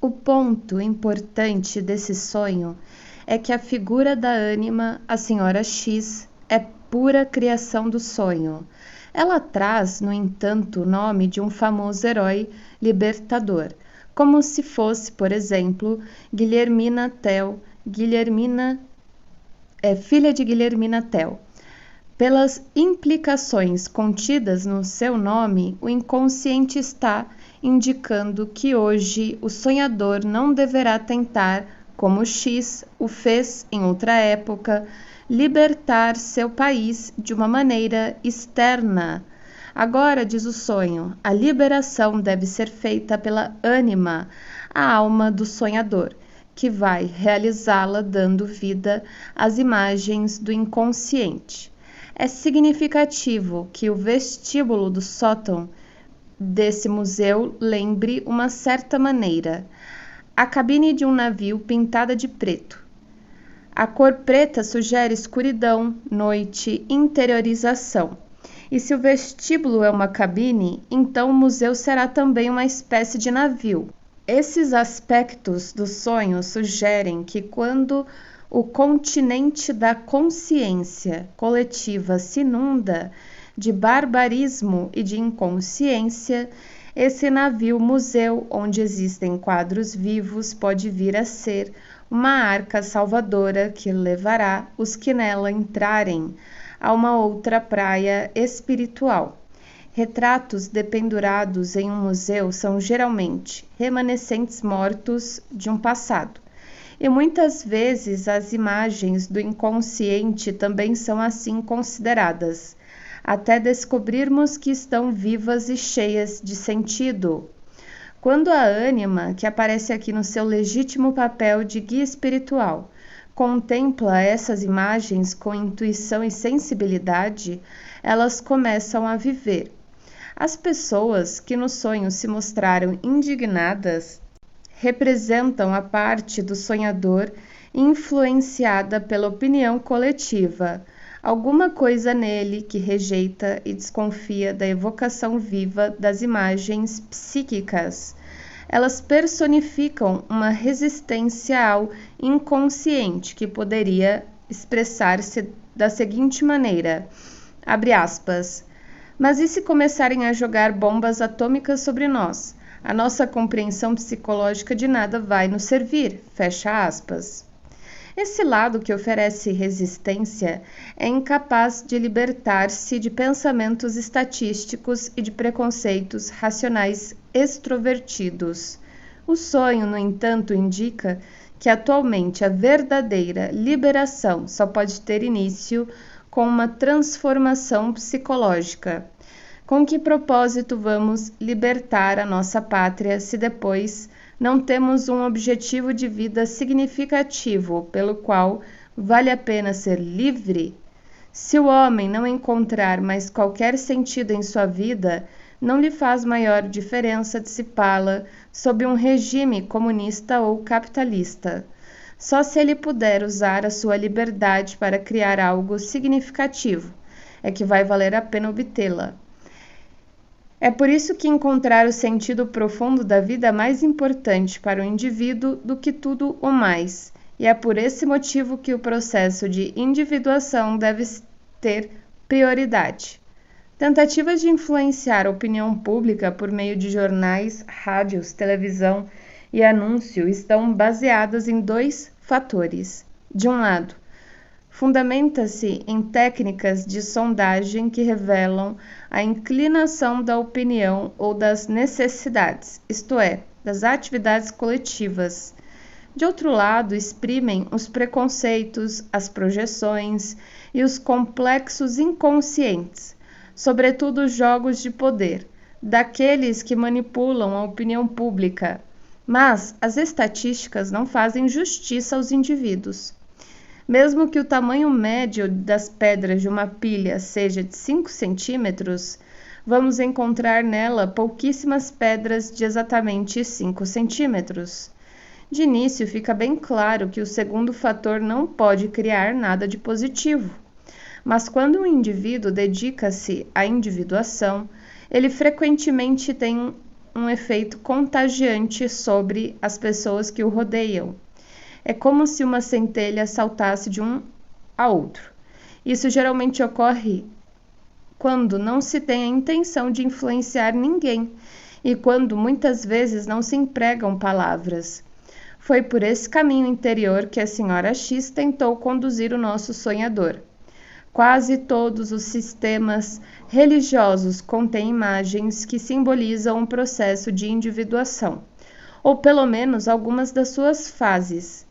O ponto importante desse sonho é que a figura da ânima, a senhora X, é pura criação do sonho. Ela traz, no entanto, o nome de um famoso herói libertador, como se fosse, por exemplo, Guilhermina Tell, filha de Guilhermina Tell. Pelas implicações contidas no seu nome, o inconsciente está indicando que hoje o sonhador não deverá tentar, como X o fez em outra época, libertar seu país de uma maneira externa. Agora, diz o sonho, a liberação deve ser feita pela ânima, a alma do sonhador, que vai realizá-la dando vida às imagens do inconsciente. É significativo que o vestíbulo do sótão desse museu lembre uma certa maneira a cabine de um navio pintada de preto. A cor preta sugere escuridão, noite, interiorização. E se o vestíbulo é uma cabine, então o museu será também uma espécie de navio. Esses aspectos do sonho sugerem que quando o continente da consciência coletiva se inunda de barbarismo e de inconsciência, esse navio-museu, onde existem quadros vivos, pode vir a ser uma arca salvadora que levará os que nela entrarem a uma outra praia espiritual. Retratos dependurados em um museu são geralmente remanescentes mortos de um passado. E muitas vezes as imagens do inconsciente também são assim consideradas, até descobrirmos que estão vivas e cheias de sentido. Quando a ânima, que aparece aqui no seu legítimo papel de guia espiritual, contempla essas imagens com intuição e sensibilidade, elas começam a viver. As pessoas que no sonho se mostraram indignadas representam a parte do sonhador influenciada pela opinião coletiva, alguma coisa nele que rejeita e desconfia da evocação viva das imagens psíquicas. Elas personificam uma resistência ao inconsciente que poderia expressar-se da seguinte maneira, abre aspas, mas e se começarem a jogar bombas atômicas sobre nós? A nossa compreensão psicológica de nada vai nos servir, fecha aspas. Esse lado que oferece resistência é incapaz de libertar-se de pensamentos estatísticos e de preconceitos racionais extrovertidos. O sonho, no entanto, indica que atualmente a verdadeira liberação só pode ter início com uma transformação psicológica. Com que propósito vamos libertar a nossa pátria se depois não temos um objetivo de vida significativo pelo qual vale a pena ser livre? Se o homem não encontrar mais qualquer sentido em sua vida, não lhe faz maior diferença dissipá-la sob um regime comunista ou capitalista. Só se ele puder usar a sua liberdade para criar algo significativo, é que vai valer a pena obtê-la. É por isso que encontrar o sentido profundo da vida é mais importante para o indivíduo do que tudo o mais, e é por esse motivo que o processo de individuação deve ter prioridade. Tentativas de influenciar a opinião pública por meio de jornais, rádios, televisão e anúncio estão baseadas em dois fatores. De um lado, fundamenta-se em técnicas de sondagem que revelam a inclinação da opinião ou das necessidades, isto é, das atividades coletivas. De outro lado, exprimem os preconceitos, as projeções e os complexos inconscientes, sobretudo os jogos de poder, daqueles que manipulam a opinião pública. Mas as estatísticas não fazem justiça aos indivíduos. Mesmo que o tamanho médio das pedras de uma pilha seja de 5 centímetros, vamos encontrar nela pouquíssimas pedras de exatamente 5 centímetros. De início, fica bem claro que o segundo fator não pode criar nada de positivo. Mas quando um indivíduo dedica-se à individuação, ele frequentemente tem um efeito contagiante sobre as pessoas que o rodeiam. É como se uma centelha saltasse de um a outro. Isso geralmente ocorre quando não se tem a intenção de influenciar ninguém e quando muitas vezes não se empregam palavras. Foi por esse caminho interior que a Sra. X tentou conduzir o nosso sonhador. Quase todos os sistemas religiosos contêm imagens que simbolizam um processo de individuação, ou pelo menos algumas das suas fases.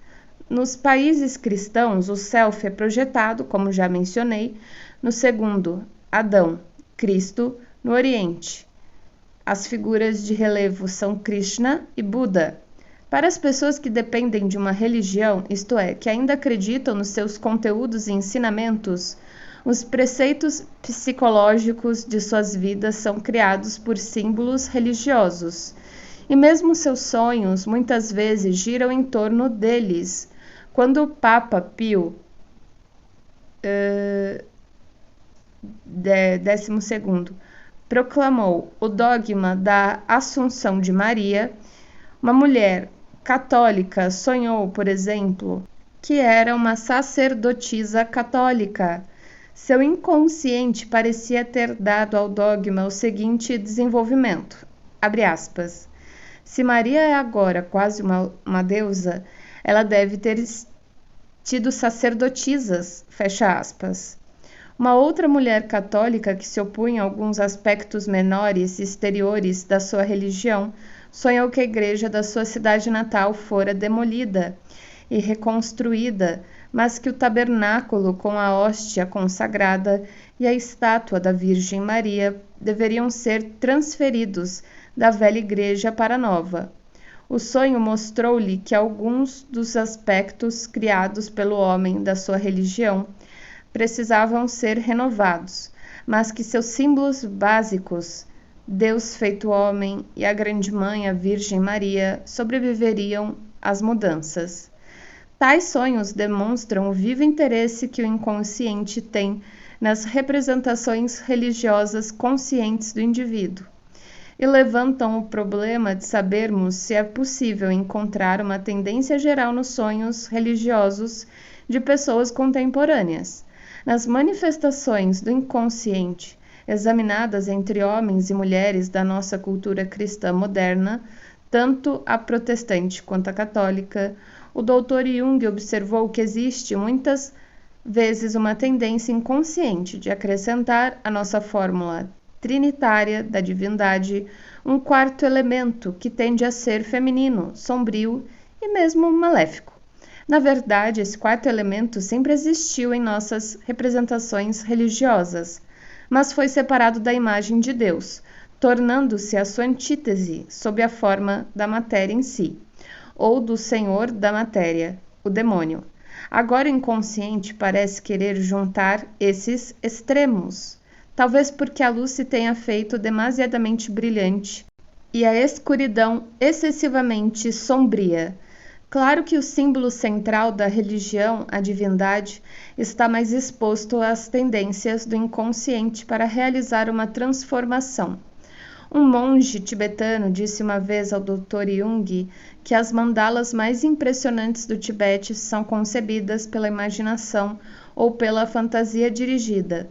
Nos países cristãos, o self é projetado, como já mencionei, no segundo, Adão, Cristo, no Oriente. As figuras de relevo são Krishna e Buda. Para as pessoas que dependem de uma religião, isto é, que ainda acreditam nos seus conteúdos e ensinamentos, os preceitos psicológicos de suas vidas são criados por símbolos religiosos. E mesmo seus sonhos muitas vezes giram em torno deles. Quando o Papa Pio XII proclamou o dogma da Assunção de Maria, uma mulher católica sonhou, por exemplo, que era uma sacerdotisa católica. Seu inconsciente parecia ter dado ao dogma o seguinte desenvolvimento, abre aspas, se Maria é agora quase uma deusa, ela deve ter tido sacerdotisas, fecha aspas. Uma outra mulher católica que se opunha a alguns aspectos menores e exteriores da sua religião, sonhou que a igreja da sua cidade natal fora demolida e reconstruída, mas que o tabernáculo com a hóstia consagrada e a estátua da Virgem Maria deveriam ser transferidos da velha igreja para a nova. O sonho mostrou-lhe que alguns dos aspectos criados pelo homem da sua religião precisavam ser renovados, mas que seus símbolos básicos, Deus feito homem e a Grande Mãe, a Virgem Maria, sobreviveriam às mudanças. Tais sonhos demonstram o vivo interesse que o inconsciente tem nas representações religiosas conscientes do indivíduo, e levantam o problema de sabermos se é possível encontrar uma tendência geral nos sonhos religiosos de pessoas contemporâneas. Nas manifestações do inconsciente, examinadas entre homens e mulheres da nossa cultura cristã moderna, tanto a protestante quanto a católica, o Dr. Jung observou que existe muitas vezes uma tendência inconsciente de acrescentar à nossa fórmula trinitária da divindade um quarto elemento que tende a ser feminino, sombrio e mesmo maléfico. Na verdade, esse quarto elemento sempre existiu em nossas representações religiosas, mas foi separado da imagem de Deus, tornando-se a sua antítese sob a forma da matéria em si, ou do senhor da matéria, o demônio. Agora o inconsciente parece querer juntar esses extremos, talvez porque a luz se tenha feito demasiadamente brilhante e a escuridão excessivamente sombria. Claro que o símbolo central da religião, a divindade, está mais exposto às tendências do inconsciente para realizar uma transformação. Um monge tibetano disse uma vez ao Dr. Jung que as mandalas mais impressionantes do Tibete são concebidas pela imaginação ou pela fantasia dirigida.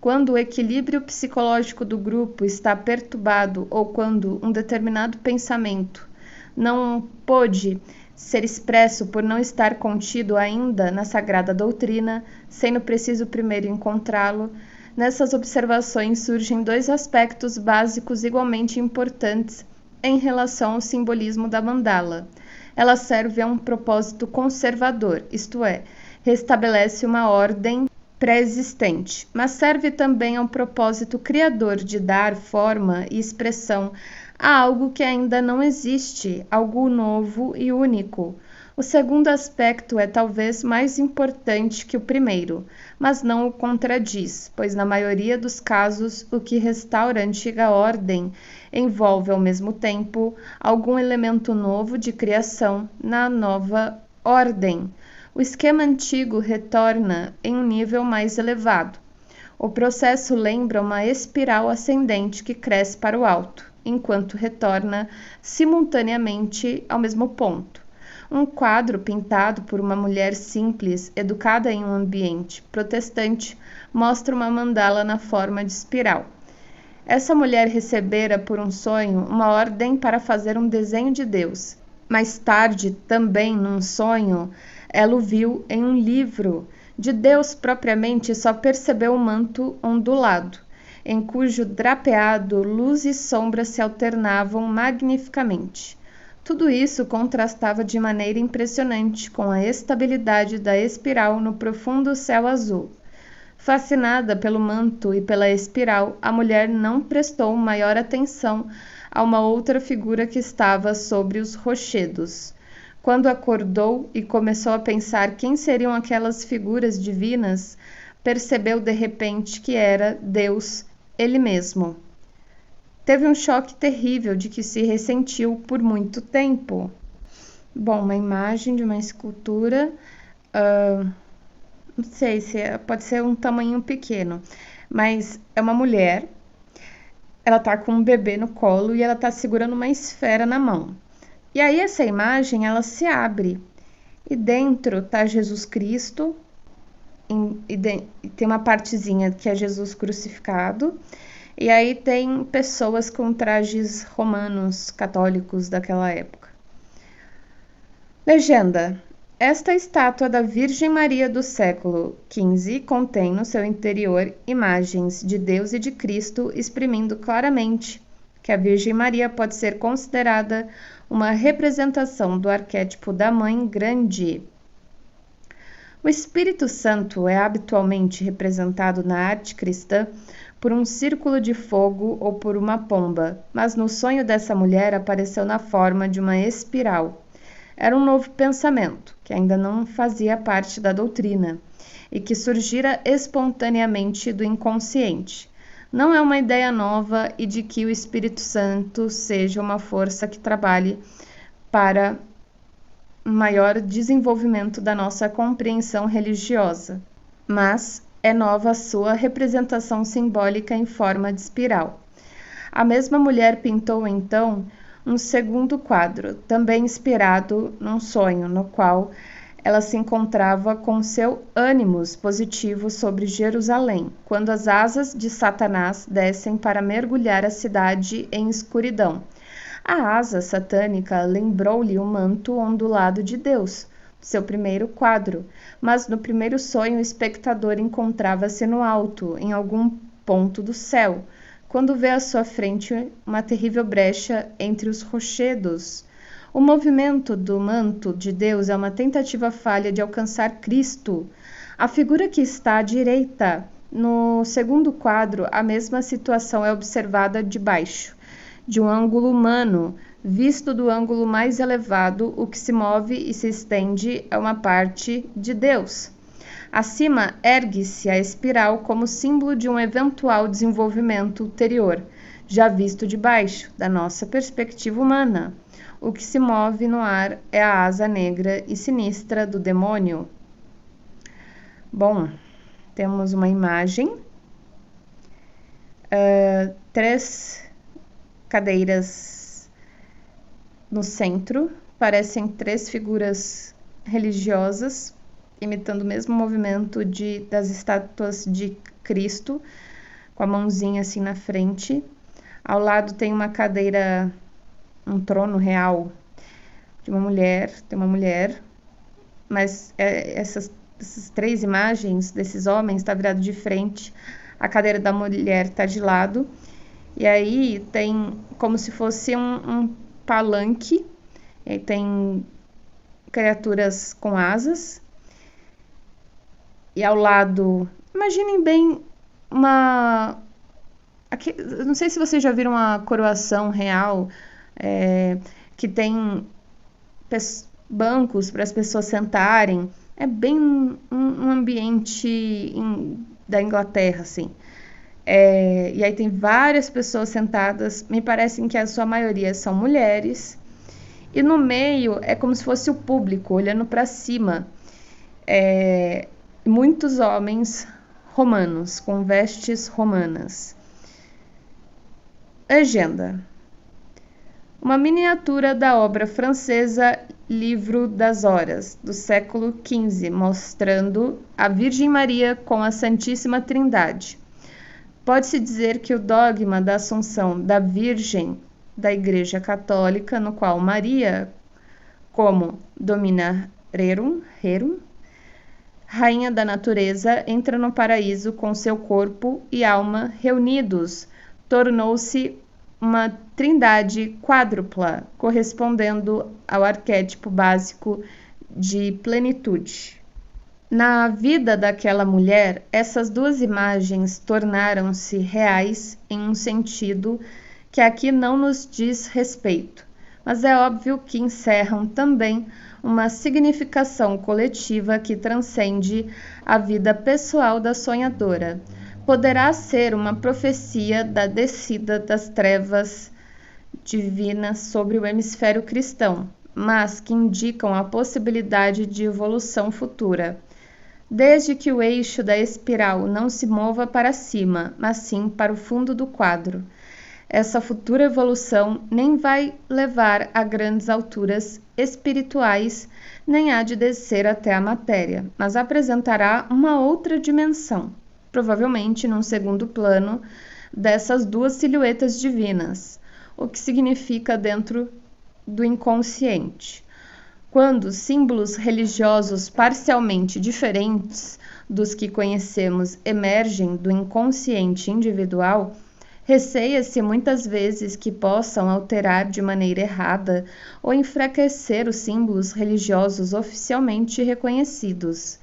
Quando o equilíbrio psicológico do grupo está perturbado ou quando um determinado pensamento não pôde ser expresso por não estar contido ainda na sagrada doutrina, sendo preciso primeiro encontrá-lo, nessas observações surgem dois aspectos básicos igualmente importantes em relação ao simbolismo da mandala. Ela serve a um propósito conservador, isto é, restabelece uma ordem pré-existente, mas serve também a um propósito criador de dar forma e expressão a algo que ainda não existe, algo novo e único. O segundo aspecto é talvez mais importante que o primeiro, mas não o contradiz, pois na maioria dos casos o que restaura a antiga ordem envolve ao mesmo tempo algum elemento novo de criação na nova ordem. O esquema antigo retorna em um nível mais elevado. O processo lembra uma espiral ascendente que cresce para o alto. enquanto retorna simultaneamente ao mesmo ponto. Um quadro pintado por uma mulher simples, educada em um ambiente protestante, mostra uma mandala na forma de espiral. Essa mulher recebera por um sonho uma ordem para fazer um desenho de Deus. Mais tarde, também num sonho, ela o viu em um livro. De Deus propriamente só percebeu o manto ondulado, em cujo drapeado luz e sombra se alternavam magnificamente. Tudo isso contrastava de maneira impressionante com a estabilidade da espiral no profundo céu azul. Fascinada pelo manto e pela espiral, a mulher não prestou maior atenção a uma outra figura que estava sobre os rochedos. Quando acordou e começou a pensar quem seriam aquelas figuras divinas, percebeu de repente que era Deus, ele mesmo. Teve um choque terrível de que se ressentiu por muito tempo. Bom, uma imagem de uma escultura, não sei se pode ser um tamanho pequeno, mas é uma mulher, ela tá com um bebê no colo e ela tá segurando uma esfera na mão. E aí essa imagem, ela se abre e dentro tá Jesus Cristo, e tem uma partezinha que é Jesus crucificado, e aí tem pessoas com trajes romanos, católicos daquela época. Legenda. Esta estátua da Virgem Maria do século XV contém no seu interior imagens de Deus e de Cristo, exprimindo claramente que a Virgem Maria pode ser considerada uma representação do arquétipo da Mãe Grande. O Espírito Santo é habitualmente representado na arte cristã por um círculo de fogo ou por uma pomba, mas no sonho dessa mulher apareceu na forma de uma espiral. Era um novo pensamento, que ainda não fazia parte da doutrina, e que surgira espontaneamente do inconsciente. Não é uma ideia nova e de que o Espírito Santo seja uma força que trabalhe para um maior desenvolvimento da nossa compreensão religiosa, mas é nova a sua representação simbólica em forma de espiral. A mesma mulher pintou então um segundo quadro, também inspirado num sonho, no qual ela se encontrava com seu ânimos positivo sobre Jerusalém, quando as asas de Satanás descem para mergulhar a cidade em escuridão. A asa satânica lembrou-lhe o manto ondulado de Deus, seu primeiro quadro, mas no primeiro sonho o espectador encontrava-se no alto, em algum ponto do céu, quando vê à sua frente uma terrível brecha entre os rochedos. O movimento do manto de Deus é uma tentativa falha de alcançar Cristo. A figura que está à direita, no segundo quadro, a mesma situação é observada de baixo, de um ângulo humano, visto do ângulo mais elevado, o que se move e se estende é uma parte de Deus. Acima ergue-se a espiral como símbolo de um eventual desenvolvimento ulterior, já visto de baixo, da nossa perspectiva humana. O que se move no ar é a asa negra e sinistra do demônio. Bom, temos uma imagem, 3 cadeiras no centro, parecem 3 figuras religiosas, imitando o mesmo movimento das estátuas de Cristo, com a mãozinha assim na frente. Ao lado tem uma cadeira, um trono real de uma mulher, tem uma mulher, mas essas 3 imagens desses homens está virado de frente, a cadeira da mulher está de lado, e aí tem como se fosse um palanque, e aí tem criaturas com asas, e ao lado, imaginem bem aqui, não sei se vocês já viram uma coroação real, que tem bancos para as pessoas sentarem, é bem um ambiente da Inglaterra, assim. E aí tem várias pessoas sentadas, me parecem que a sua maioria são mulheres, e no meio é como se fosse o público olhando para cima, muitos homens romanos, com vestes romanas. Legenda. uma miniatura da obra francesa Livro das Horas, do século XV, mostrando a Virgem Maria com a Santíssima Trindade. Pode-se dizer que o dogma da Assunção da Virgem da Igreja Católica, no qual Maria, como Domina Rerum, Rainha da Natureza, entra no paraíso com seu corpo e alma reunidos, tornou-se uma trindade quádrupla, correspondendo ao arquétipo básico de plenitude. Na vida daquela mulher, essas duas imagens tornaram-se reais em um sentido que aqui não nos diz respeito, mas é óbvio que encerram também uma significação coletiva que transcende a vida pessoal da sonhadora. Poderá ser uma profecia da descida das trevas divinas sobre o hemisfério cristão, mas que indicam a possibilidade de evolução futura. Desde que o eixo da espiral não se mova para cima, mas sim para o fundo do quadro. Essa futura evolução nem vai levar a grandes alturas espirituais, nem há de descer até a matéria, mas apresentará uma outra dimensão, provavelmente num segundo plano dessas duas silhuetas divinas, o que significa dentro do inconsciente. Quando símbolos religiosos parcialmente diferentes dos que conhecemos emergem do inconsciente individual, receia-se muitas vezes que possam alterar de maneira errada ou enfraquecer os símbolos religiosos oficialmente reconhecidos.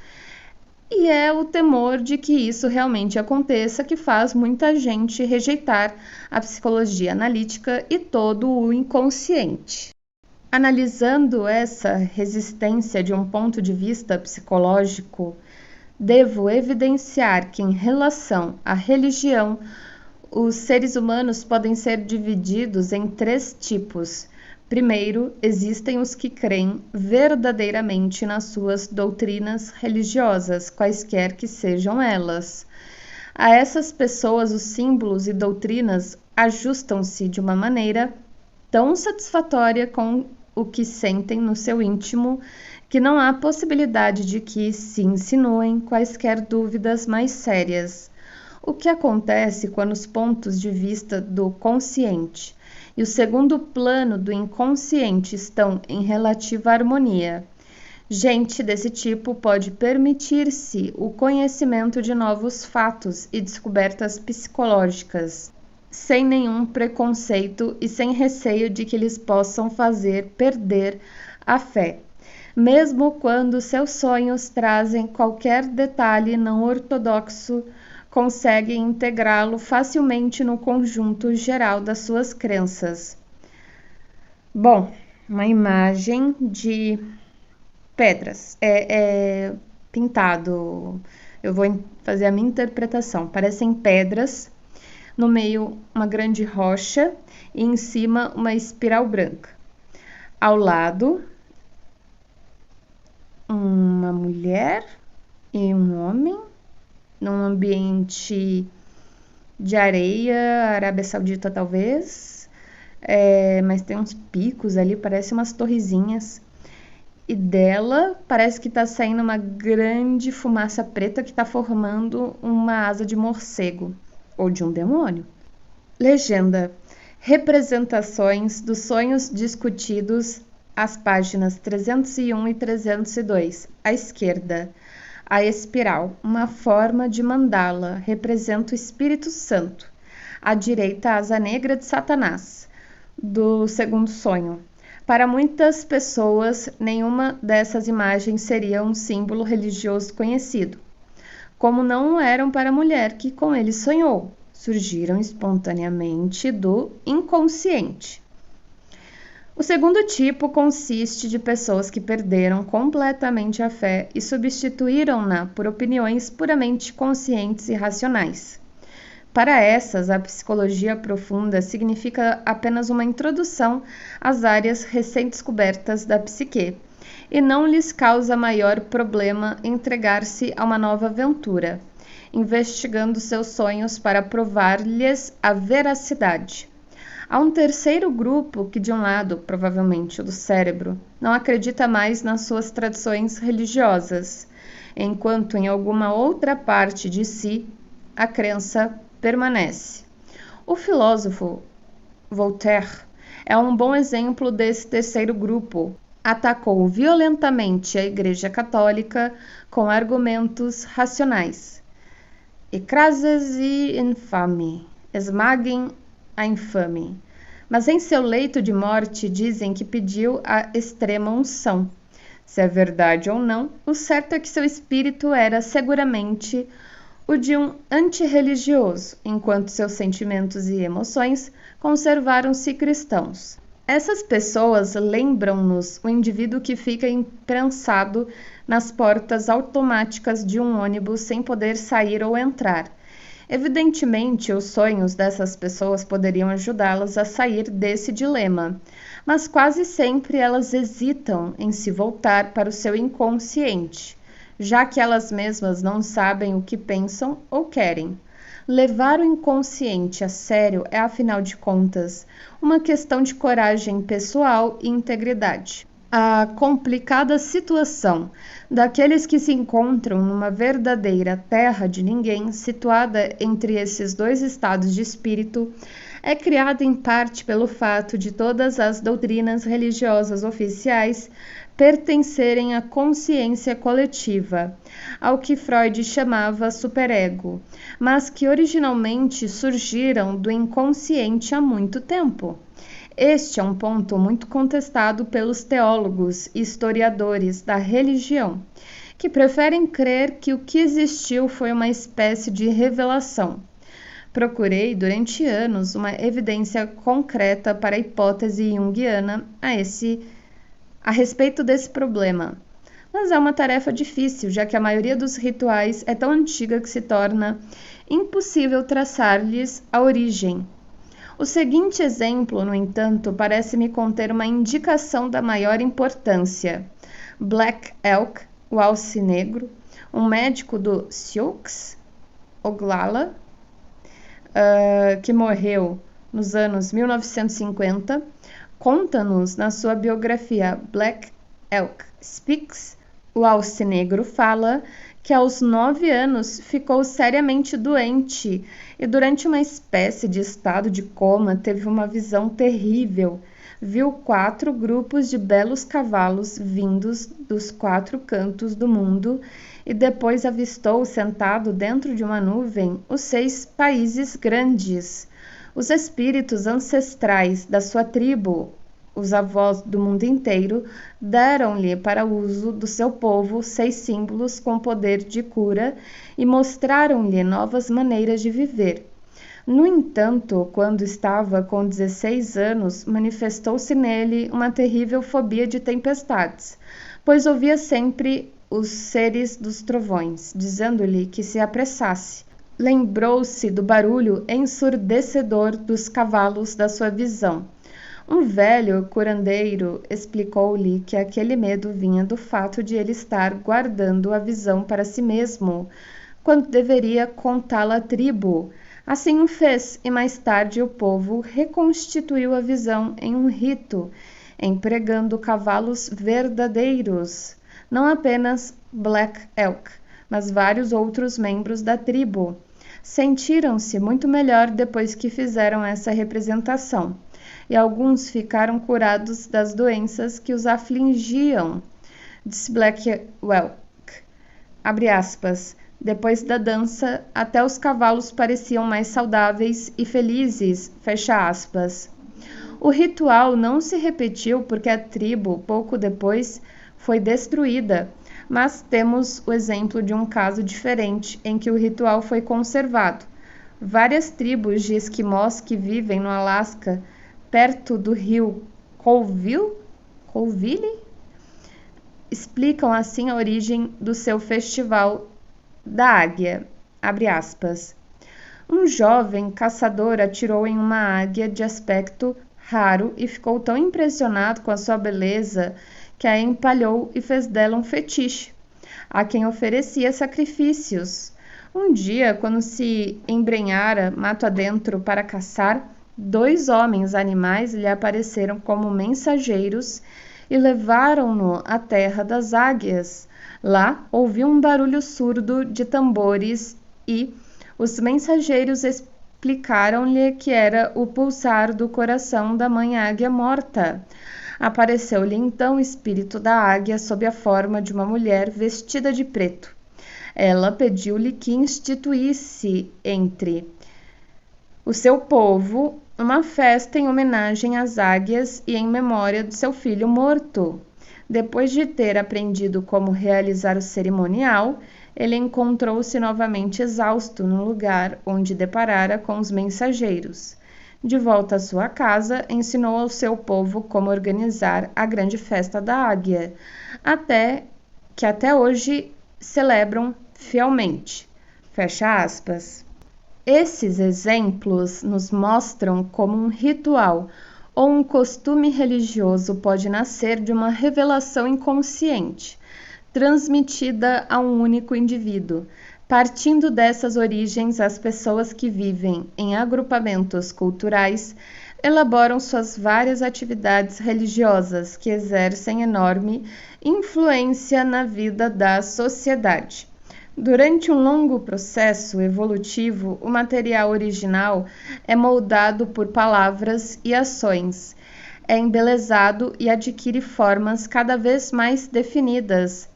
E é o temor de que isso realmente aconteça que faz muita gente rejeitar a psicologia analítica e todo o inconsciente. Analisando essa resistência de um ponto de vista psicológico, devo evidenciar que, em relação à religião, os seres humanos podem ser divididos em 3 tipos. Primeiro, existem os que creem verdadeiramente nas suas doutrinas religiosas, quaisquer que sejam elas. A essas pessoas, os símbolos e doutrinas ajustam-se de uma maneira tão satisfatória com o que sentem no seu íntimo, que não há possibilidade de que se insinuem quaisquer dúvidas mais sérias. O que acontece quando os pontos de vista do consciente e o segundo plano do inconsciente estão em relativa harmonia? Gente desse tipo pode permitir-se o conhecimento de novos fatos e descobertas psicológicas, sem nenhum preconceito e sem receio de que lhes possam fazer perder a fé, mesmo quando seus sonhos trazem qualquer detalhe não ortodoxo, conseguem integrá-lo facilmente no conjunto geral das suas crenças. Bom, uma imagem de pedras, pintado, eu vou fazer a minha interpretação, parecem pedras, no meio uma grande rocha e em cima uma espiral branca. Ao lado, uma mulher e um homem, num ambiente de areia, Arábia Saudita talvez, mas tem uns picos ali, parece umas torrezinhas. E dela parece que está saindo uma grande fumaça preta que está formando uma asa de morcego ou de um demônio. Legenda: representações dos sonhos discutidos, as páginas 301 e 302. À esquerda, a espiral, uma forma de mandala, representa o Espírito Santo. À direita, a asa negra de Satanás, do segundo sonho. Para muitas pessoas, nenhuma dessas imagens seria um símbolo religioso conhecido, como não eram para a mulher que com ele sonhou. Surgiram espontaneamente do inconsciente. O segundo tipo consiste de pessoas que perderam completamente a fé e substituíram-na por opiniões puramente conscientes e racionais. Para essas, a psicologia profunda significa apenas uma introdução às áreas recém-descobertas da psique, e não lhes causa maior problema entregar-se a uma nova aventura, investigando seus sonhos para provar-lhes a veracidade. Há um terceiro grupo que, de um lado, provavelmente o do cérebro, não acredita mais nas suas tradições religiosas, enquanto em alguma outra parte de si a crença permanece. O filósofo Voltaire é um bom exemplo desse terceiro grupo. Atacou violentamente a Igreja Católica com argumentos racionais. Écrasez-y infâme, esmaguem a infame. Mas em seu leito de morte dizem que pediu a extrema unção. Se é verdade ou não, o certo é que seu espírito era seguramente o de um antirreligioso, enquanto seus sentimentos e emoções conservaram-se cristãos. Essas pessoas lembram-nos o indivíduo que fica imprensado nas portas automáticas de um ônibus sem poder sair ou entrar. Evidentemente, os sonhos dessas pessoas poderiam ajudá-las a sair desse dilema, mas quase sempre elas hesitam em se voltar para o seu inconsciente, já que elas mesmas não sabem o que pensam ou querem. Levar o inconsciente a sério é, afinal de contas, uma questão de coragem pessoal e integridade. A complicada situação daqueles que se encontram numa verdadeira terra de ninguém, situada entre esses dois estados de espírito, é criada em parte pelo fato de todas as doutrinas religiosas oficiais pertencerem à consciência coletiva, ao que Freud chamava superego, mas que originalmente surgiram do inconsciente há muito tempo. Este é um ponto muito contestado pelos teólogos e historiadores da religião, que preferem crer que o que existiu foi uma espécie de revelação. Procurei durante anos uma evidência concreta para a hipótese junguiana a respeito desse problema, mas é uma tarefa difícil, já que a maioria dos rituais é tão antiga que se torna impossível traçar-lhes a origem. O seguinte exemplo, no entanto, parece-me conter uma indicação da maior importância. Black Elk, o alce negro, um médico do Sioux, Oglala, que morreu nos anos 1950, conta-nos na sua biografia Black Elk Speaks, o alce negro fala que aos 9 anos ficou seriamente doente e durante uma espécie de estado de coma teve uma visão terrível. Viu 4 grupos de belos cavalos vindos dos 4 cantos do mundo e depois avistou sentado dentro de uma nuvem os 6 países grandes. Os espíritos ancestrais da sua tribo, os avós do mundo inteiro, deram-lhe para uso do seu povo 6 símbolos com poder de cura e mostraram-lhe novas maneiras de viver. No entanto, quando estava com 16 anos, manifestou-se nele uma terrível fobia de tempestades, pois ouvia sempre os seres dos trovões, dizendo-lhe que se apressasse. Lembrou-se do barulho ensurdecedor dos cavalos da sua visão. Um velho curandeiro explicou-lhe que aquele medo vinha do fato de ele estar guardando a visão para si mesmo, quando deveria contá-la à tribo. Assim o fez, e mais tarde o povo reconstituiu a visão em um rito, empregando cavalos verdadeiros, não apenas Black Elk, mas vários outros membros da tribo. Sentiram-se muito melhor depois que fizeram essa representação, e alguns ficaram curados das doenças que os afligiam. Diz Black Elk, abre aspas, depois da dança, até os cavalos pareciam mais saudáveis e felizes, fecha aspas. O ritual não se repetiu porque a tribo, pouco depois, foi destruída, mas temos o exemplo de um caso diferente em que o ritual foi conservado. Várias tribos de esquimós que vivem no Alasca, perto do rio Colville, explicam assim a origem do seu festival da águia, abre aspas. Um jovem caçador atirou em uma águia de aspecto raro e ficou tão impressionado com a sua beleza que a empalhou e fez dela um fetiche, a quem oferecia sacrifícios. Um dia, quando se embrenhara mato adentro para caçar, 2 homens animais lhe apareceram como mensageiros e levaram-no à terra das águias. Lá ouviu um barulho surdo de tambores e os mensageiros explicaram-lhe que era o pulsar do coração da mãe águia morta. Apareceu-lhe então o espírito da águia sob a forma de uma mulher vestida de preto. Ela pediu-lhe que instituísse entre o seu povo uma festa em homenagem às águias e em memória do seu filho morto. Depois de ter aprendido como realizar o cerimonial, ele encontrou-se novamente exausto no lugar onde deparara com os mensageiros. De volta à sua casa, ensinou ao seu povo como organizar a grande festa da águia, até hoje celebram fielmente. Fecha aspas. Esses exemplos nos mostram como um ritual ou um costume religioso pode nascer de uma revelação inconsciente, transmitida a um único indivíduo. Partindo dessas origens, as pessoas que vivem em agrupamentos culturais elaboram suas várias atividades religiosas que exercem enorme influência na vida da sociedade. Durante um longo processo evolutivo, o material original é moldado por palavras e ações, é embelezado e adquire formas cada vez mais definidas.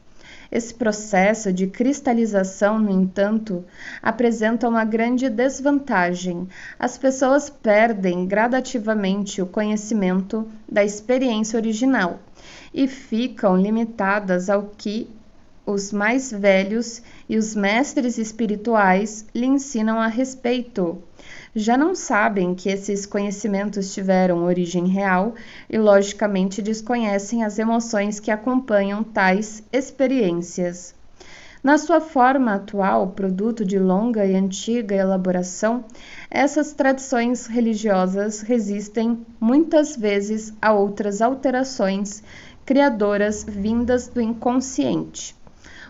Esse processo de cristalização, no entanto, apresenta uma grande desvantagem. As pessoas perdem gradativamente o conhecimento da experiência original e ficam limitadas ao que os mais velhos e os mestres espirituais lhe ensinam a respeito. Já não sabem que esses conhecimentos tiveram origem real e, logicamente, desconhecem as emoções que acompanham tais experiências. Na sua forma atual, produto de longa e antiga elaboração, essas tradições religiosas resistem muitas vezes a outras alterações criadoras vindas do inconsciente.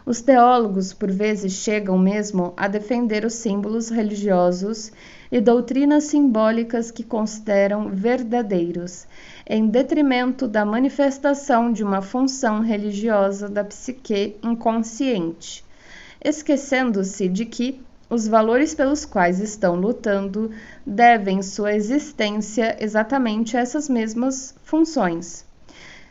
Os teólogos, por vezes, chegam mesmo a defender os símbolos religiosos e doutrinas simbólicas que consideram verdadeiros, em detrimento da manifestação de uma função religiosa da psique inconsciente, esquecendo-se de que os valores pelos quais estão lutando devem sua existência exatamente a essas mesmas funções.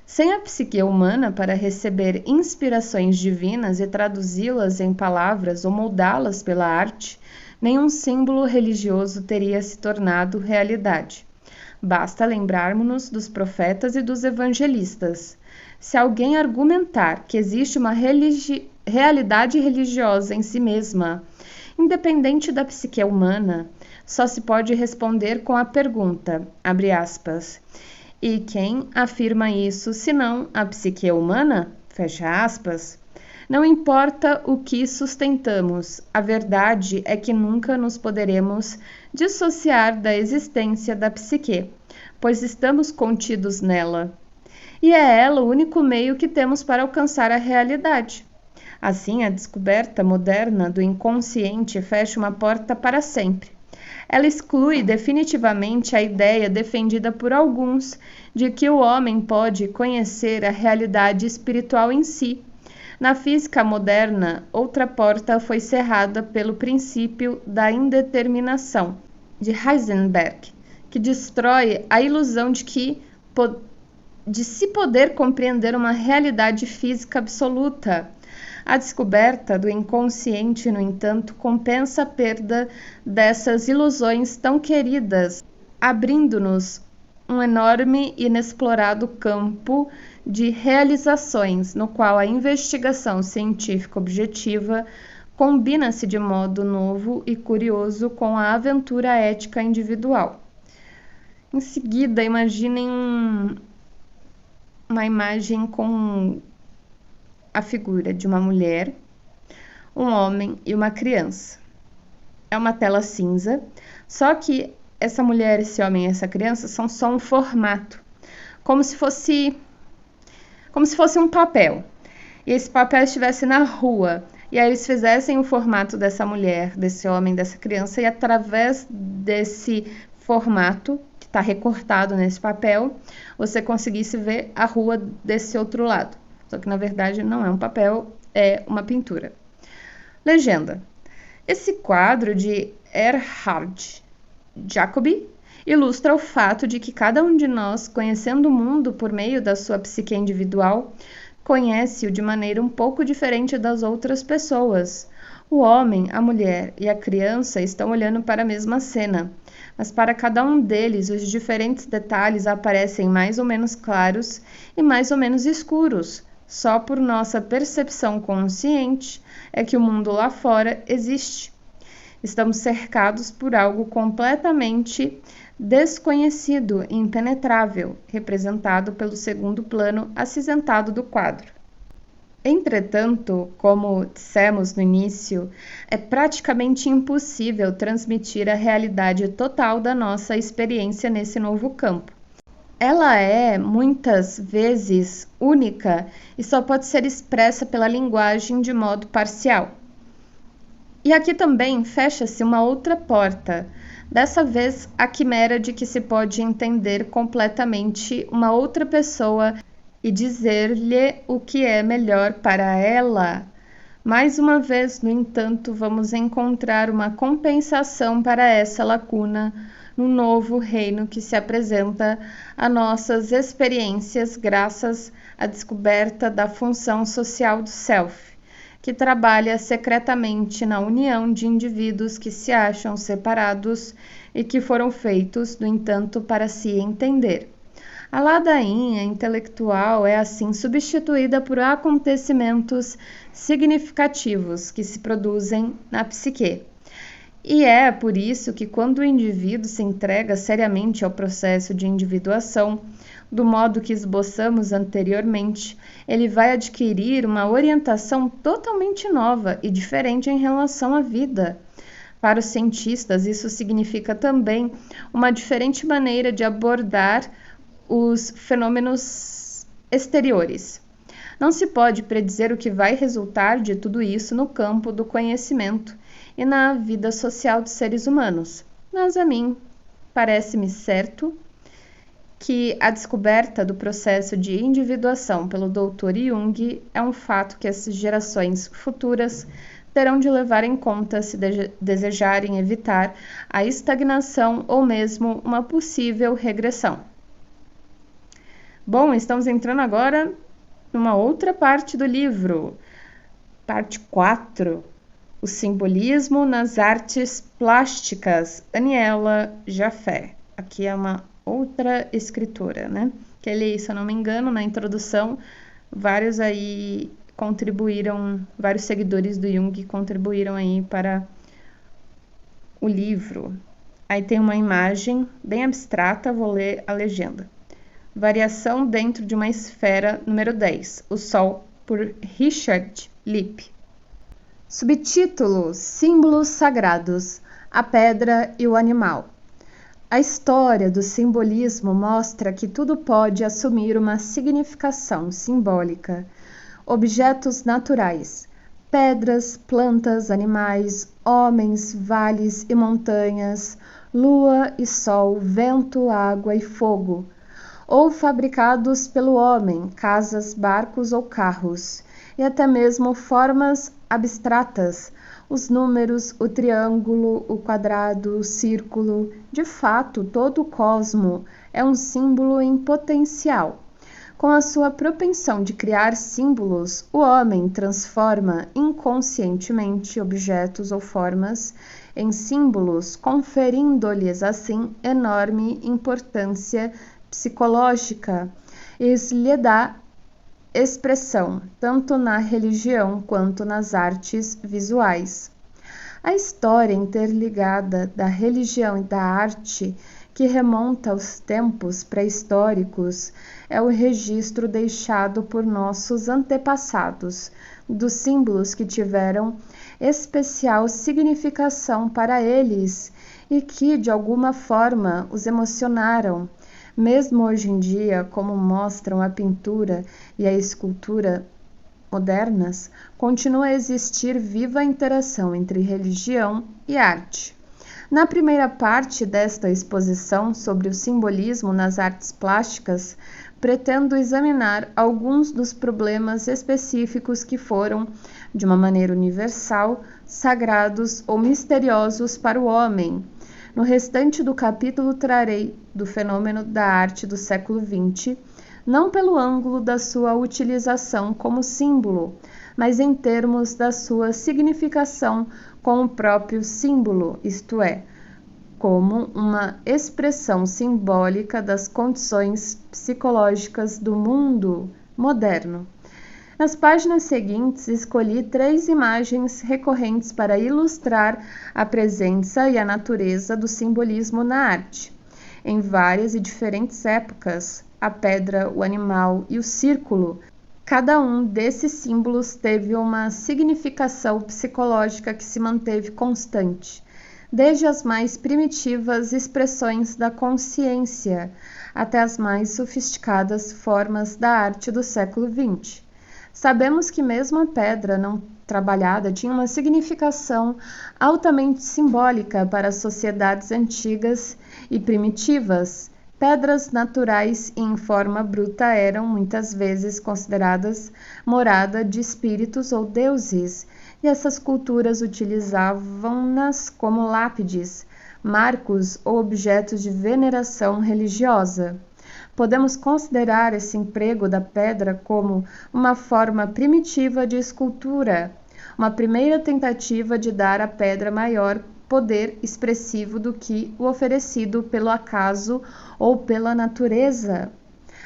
Sem a psique humana para receber inspirações divinas e traduzi-las em palavras ou moldá-las pela arte, nenhum símbolo religioso teria se tornado realidade. Basta lembrarmos-nos dos profetas e dos evangelistas. Se alguém argumentar que existe uma realidade religiosa em si mesma, independente da psique humana, só se pode responder com a pergunta, abre aspas, e quem afirma isso, senão a psique humana? Fecha aspas. Não importa o que sustentamos, a verdade é que nunca nos poderemos dissociar da existência da psique, pois estamos contidos nela. E é ela o único meio que temos para alcançar a realidade. Assim, a descoberta moderna do inconsciente fecha uma porta para sempre. Ela exclui definitivamente a ideia defendida por alguns de que o homem pode conhecer a realidade espiritual em si. Na física moderna, outra porta foi cerrada pelo princípio da indeterminação, de Heisenberg, que destrói a ilusão de se poder compreender uma realidade física absoluta. A descoberta do inconsciente, no entanto, compensa a perda dessas ilusões tão queridas, abrindo-nos um enorme e inexplorado campo de realizações, no qual a investigação científica objetiva combina-se de modo novo e curioso com a aventura ética individual. Em seguida, imaginem uma imagem com a figura de uma mulher, um homem e uma criança. É uma tela cinza, só que essa mulher, esse homem e essa criança são só um formato, como se fosse um papel. E esse papel estivesse na rua, e aí eles fizessem o formato dessa mulher, desse homem, dessa criança, e através desse formato está recortado nesse papel, você conseguisse ver a rua desse outro lado. Só que na verdade não é um papel, é uma pintura. Legenda. Esse quadro de Erhard Jacobi ilustra o fato de que cada um de nós, conhecendo o mundo por meio da sua psique individual, conhece-o de maneira um pouco diferente das outras pessoas. O homem, a mulher e a criança estão olhando para a mesma cena, mas para cada um deles os diferentes detalhes aparecem mais ou menos claros e mais ou menos escuros. Só por nossa percepção consciente é que o mundo lá fora existe. Estamos cercados por algo completamente desconhecido e impenetrável, representado pelo segundo plano acinzentado do quadro. Entretanto, como dissemos no início, é praticamente impossível transmitir a realidade total da nossa experiência nesse novo campo. Ela é, muitas vezes, única e só pode ser expressa pela linguagem de modo parcial. E aqui também fecha-se uma outra porta, dessa vez a quimera de que se pode entender completamente uma outra pessoa e dizer-lhe o que é melhor para ela. Mais uma vez, no entanto, vamos encontrar uma compensação para essa lacuna no novo reino que se apresenta a nossas experiências graças à descoberta da função social do self, que trabalha secretamente na união de indivíduos que se acham separados e que foram feitos, no entanto, para se entender. A ladainha intelectual é assim substituída por acontecimentos significativos que se produzem na psique. E é por isso que quando o indivíduo se entrega seriamente ao processo de individuação, do modo que esboçamos anteriormente, ele vai adquirir uma orientação totalmente nova e diferente em relação à vida. Para os cientistas, isso significa também uma diferente maneira de abordar os fenômenos exteriores. Não se pode predizer o que vai resultar de tudo isso no campo do conhecimento e na vida social dos seres humanos, mas a mim parece-me certo que a descoberta do processo de individuação pelo Dr. Jung é um fato que as gerações futuras terão de levar em conta se desejarem evitar a estagnação ou mesmo uma possível regressão. Bom, estamos entrando agora numa outra parte do livro, parte 4, o simbolismo nas artes plásticas, Aniela Jaffe. Aqui é uma outra escritora, né? Que ele, se eu não me engano, na introdução, vários seguidores do Jung contribuíram aí para o livro. Aí tem uma imagem bem abstrata, vou ler a legenda. Variação dentro de uma esfera, número 10, o Sol, por Richard Lipp. Subtítulo: Símbolos sagrados, a pedra e o animal. A história do simbolismo mostra que tudo pode assumir uma significação simbólica. Objetos naturais, pedras, plantas, animais, homens, vales e montanhas, lua e sol, vento, água e fogo, ou fabricados pelo homem, casas, barcos ou carros, e até mesmo formas abstratas, os números, o triângulo, o quadrado, o círculo. De fato, todo o cosmo é um símbolo em potencial. Com a sua propensão de criar símbolos, o homem transforma inconscientemente objetos ou formas em símbolos, conferindo-lhes assim enorme importância psicológica. Isso lhe dá expressão, tanto na religião quanto nas artes visuais. A história interligada da religião e da arte, que remonta aos tempos pré-históricos, é o registro deixado por nossos antepassados dos símbolos que tiveram especial significação para eles e que, de alguma forma, os emocionaram. Mesmo hoje em dia, como mostram a pintura e a escultura modernas, continua a existir viva interação entre religião e arte. Na primeira parte desta exposição sobre o simbolismo nas artes plásticas, pretendo examinar alguns dos problemas específicos que foram, de uma maneira universal, sagrados ou misteriosos para o homem. No restante do capítulo trarei do fenômeno da arte do século XX, não pelo ângulo da sua utilização como símbolo, mas em termos da sua significação com o próprio símbolo, isto é, como uma expressão simbólica das condições psicológicas do mundo moderno. Nas páginas seguintes, escolhi 3 imagens recorrentes para ilustrar a presença e a natureza do simbolismo na arte. Em várias e diferentes épocas, a pedra, o animal e o círculo, cada um desses símbolos teve uma significação psicológica que se manteve constante, desde as mais primitivas expressões da consciência até as mais sofisticadas formas da arte do século XX. Sabemos que mesmo a pedra não trabalhada tinha uma significação altamente simbólica para as sociedades antigas e primitivas. Pedras naturais e em forma bruta eram muitas vezes consideradas morada de espíritos ou deuses, e essas culturas utilizavam-nas como lápides, marcos ou objetos de veneração religiosa. Podemos considerar esse emprego da pedra como uma forma primitiva de escultura, uma primeira tentativa de dar à pedra maior poder expressivo do que o oferecido pelo acaso ou pela natureza.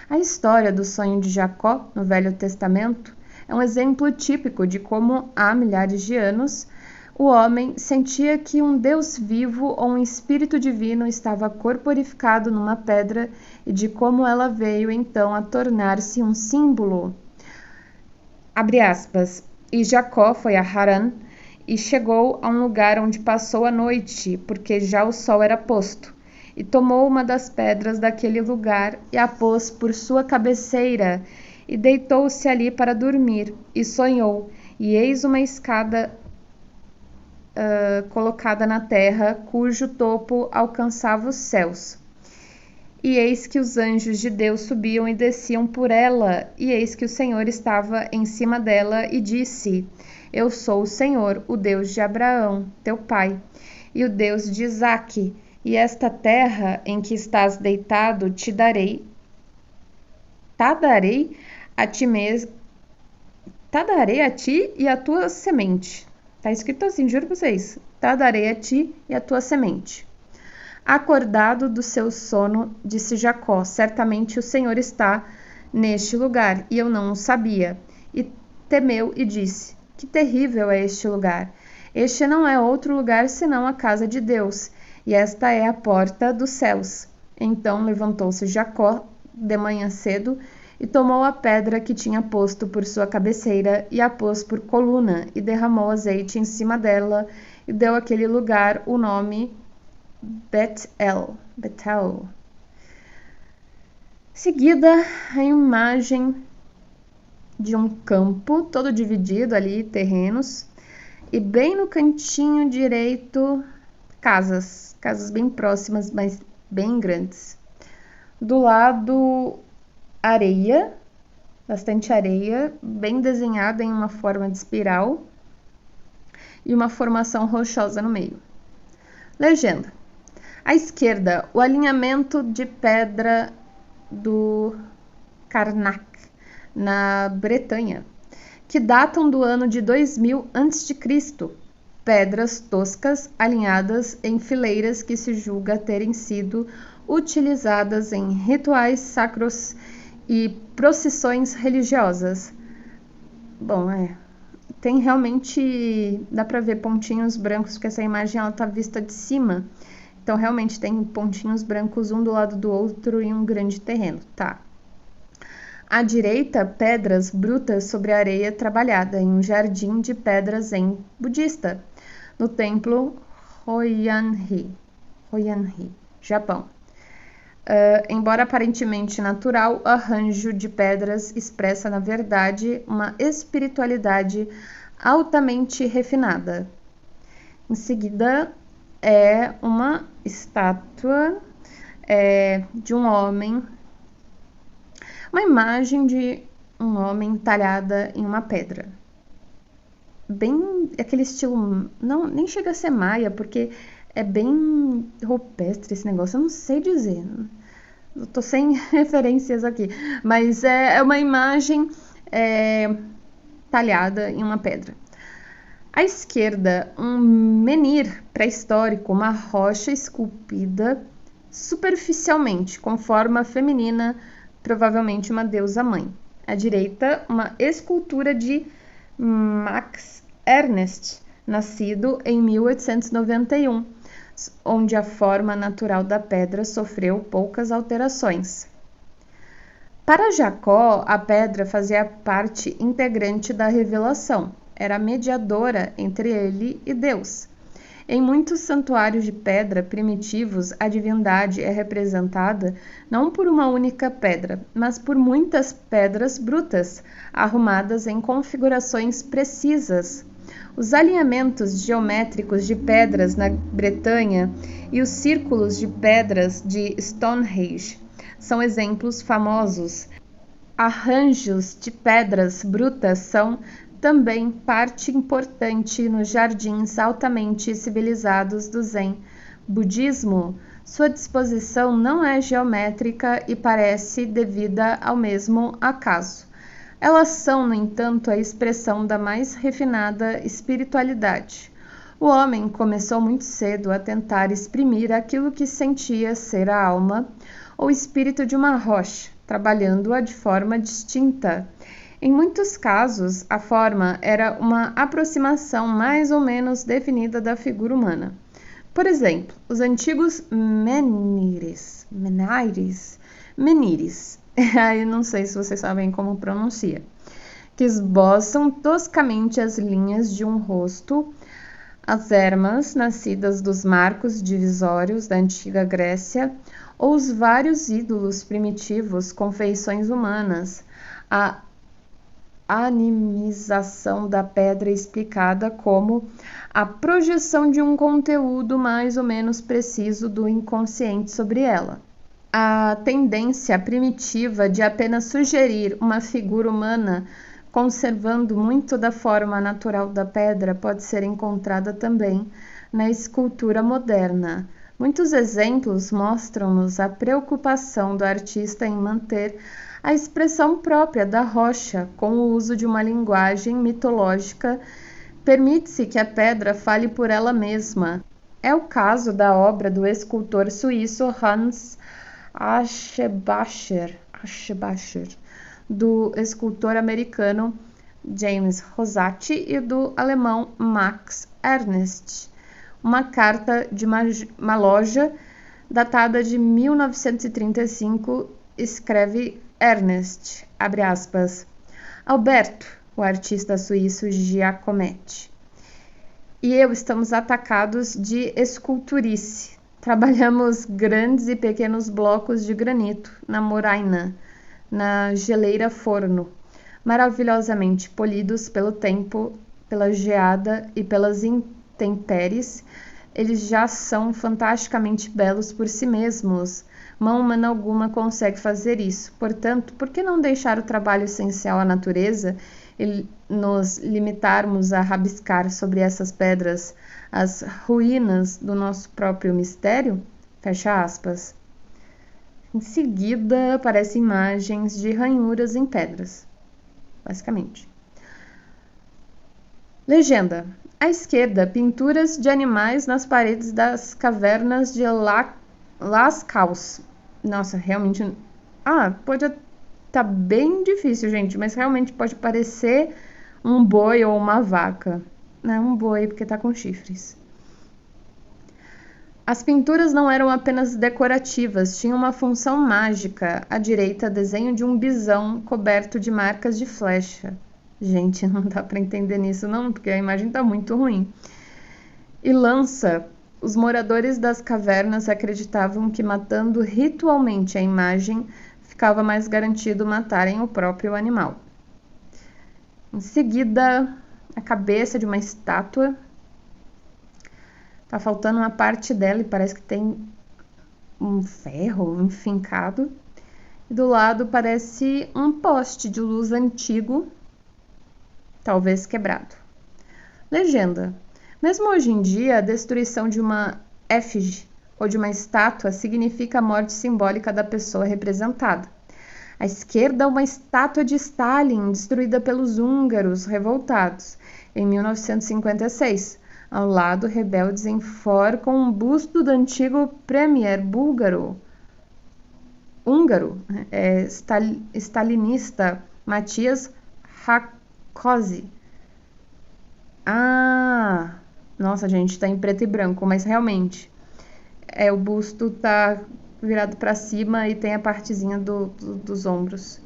A história do sonho de Jacó, no Velho Testamento, é um exemplo típico de como, há milhares de anos, o homem sentia que um Deus vivo ou um espírito divino estava corporificado numa pedra e de como ela veio então a tornar-se um símbolo. Abre aspas. E Jacó foi a Harã e chegou a um lugar onde passou a noite, porque já o sol era posto. E tomou uma das pedras daquele lugar e a pôs por sua cabeceira, e deitou-se ali para dormir, e sonhou, e eis uma escada colocada na terra, cujo topo alcançava os céus. E eis que os anjos de Deus subiam e desciam por ela, e eis que o Senhor estava em cima dela, e disse: Eu sou o Senhor, o Deus de Abraão, teu pai, e o Deus de Isaque, e esta terra em que estás deitado te darei a ti mesmo, darei a ti e a tua semente. Está escrito assim, juro para vocês. Darei a ti e a tua semente. Acordado do seu sono, disse Jacó, certamente o Senhor está neste lugar, e eu não o sabia. E temeu e disse, que terrível é este lugar. Este não é outro lugar senão a casa de Deus, e esta é a porta dos céus. Então levantou-se Jacó de manhã cedo, e tomou a pedra que tinha posto por sua cabeceira, e a pôs por coluna, e derramou azeite em cima dela, e deu àquele lugar o nome Betel. Seguida, a imagem de um campo, todo dividido ali, terrenos, e bem no cantinho direito, casas bem próximas, mas bem grandes. Do lado, areia, bastante areia, bem desenhada em uma forma de espiral e uma formação rochosa no meio. Legenda. À esquerda, o alinhamento de pedra do Karnak, na Bretanha, que datam do ano de 2000 a.C., pedras toscas alinhadas em fileiras que se julga terem sido utilizadas em rituais sacros e procissões religiosas. Bom, tem realmente, dá para ver pontinhos brancos, porque essa imagem ela tá vista de cima, então realmente tem pontinhos brancos um do lado do outro em um grande terreno, tá? À direita, pedras brutas sobre areia trabalhada em um jardim de pedras zen budista, no templo Hoyanji, Japão. Embora aparentemente natural, o arranjo de pedras expressa, na verdade, uma espiritualidade altamente refinada. Em seguida, é uma estátua de um homem, uma imagem de um homem talhada em uma pedra. Bem aquele estilo, não, nem chega a ser maia, porque é bem rupestre esse negócio, eu não sei dizer. Eu tô sem referências aqui, mas é uma imagem talhada em uma pedra. À esquerda, um menhir pré-histórico, uma rocha esculpida superficialmente, com forma feminina, provavelmente uma deusa-mãe. À direita, uma escultura de Max Ernst, nascido em 1891, onde a forma natural da pedra sofreu poucas alterações. Para Jacó, a pedra fazia parte integrante da revelação, era mediadora entre ele e Deus. Em muitos santuários de pedra primitivos, a divindade é representada não por uma única pedra, mas por muitas pedras brutas, arrumadas em configurações precisas. Os alinhamentos geométricos de pedras na Bretanha e os círculos de pedras de Stonehenge são exemplos famosos. Arranjos de pedras brutas são também parte importante nos jardins altamente civilizados do Zen budismo. Sua disposição não é geométrica e parece devida ao mesmo acaso. Elas são, no entanto, a expressão da mais refinada espiritualidade. O homem começou muito cedo a tentar exprimir aquilo que sentia ser a alma ou espírito de uma rocha, trabalhando-a de forma distinta. Em muitos casos, a forma era uma aproximação mais ou menos definida da figura humana. Por exemplo, os antigos menhires, eu não sei se vocês sabem como pronuncia, que esboçam toscamente as linhas de um rosto, as ermas nascidas dos marcos divisórios da antiga Grécia, ou os vários ídolos primitivos com feições humanas, a animização da pedra explicada como a projeção de um conteúdo mais ou menos preciso do inconsciente sobre ela. A tendência primitiva de apenas sugerir uma figura humana, conservando muito da forma natural da pedra, pode ser encontrada também na escultura moderna. Muitos exemplos mostram-nos a preocupação do artista em manter a expressão própria da rocha, com o uso de uma linguagem mitológica, permite-se que a pedra fale por ela mesma. É o caso da obra do escultor suíço Hans Aschebacher, do escultor americano James Rosati e do alemão Max Ernst. Uma carta de uma loja datada de 1935 escreve Ernst, abre aspas, Alberto, o artista suíço Giacometti, e eu estamos atacados de esculturice. Trabalhamos grandes e pequenos blocos de granito na moraina, na geleira forno, maravilhosamente polidos pelo tempo, pela geada e pelas intempéries. Eles já são fantasticamente belos por si mesmos. Mão humana alguma consegue fazer isso. Portanto, por que não deixar o trabalho essencial à natureza e nos limitarmos a rabiscar sobre essas pedras as ruínas do nosso próprio mistério? Fecha aspas. Em seguida, aparecem imagens de ranhuras em pedras, basicamente. Legenda. À esquerda, pinturas de animais nas paredes das cavernas de Lascaux. Nossa, realmente... pode estar bem difícil, gente, mas realmente pode parecer um boi ou uma vaca. Não é um boi, porque tá com chifres. As pinturas não eram apenas decorativas, tinham uma função mágica. À direita, desenho de um bisão coberto de marcas de flecha. Gente, não dá para entender nisso não, porque a imagem tá muito ruim. E lança. Os moradores das cavernas acreditavam que matando ritualmente a imagem, ficava mais garantido matarem o próprio animal. Em seguida, a cabeça de uma estátua. Tá faltando uma parte dela e parece que tem um ferro enfincado. E do lado parece um poste de luz antigo, talvez quebrado. Legenda. Mesmo hoje em dia, a destruição de uma efígie ou de uma estátua significa a morte simbólica da pessoa representada. À esquerda, uma estátua de Stalin, destruída pelos húngaros revoltados, em 1956. Ao lado, rebeldes enforcam um busto do antigo premier húngaro, stalinista Matías Rákosi. Nossa, gente, tá em preto e branco, mas realmente o busto tá virado para cima e tem a partezinha dos ombros.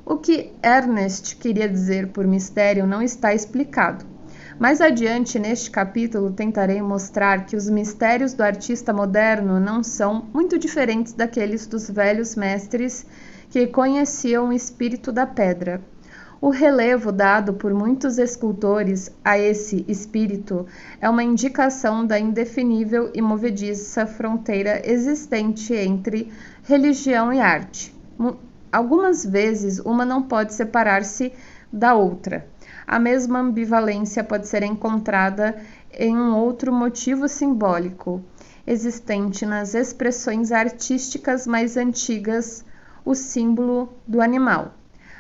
O que Ernest queria dizer por mistério não está explicado. Mais adiante neste capítulo tentarei mostrar que os mistérios do artista moderno não são muito diferentes daqueles dos velhos mestres que conheciam o espírito da pedra. O relevo dado por muitos escultores a esse espírito é uma indicação da indefinível e movediça fronteira existente entre religião e arte. Algumas vezes uma não pode separar-se da outra. A mesma ambivalência pode ser encontrada em um outro motivo simbólico, existente nas expressões artísticas mais antigas, o símbolo do animal.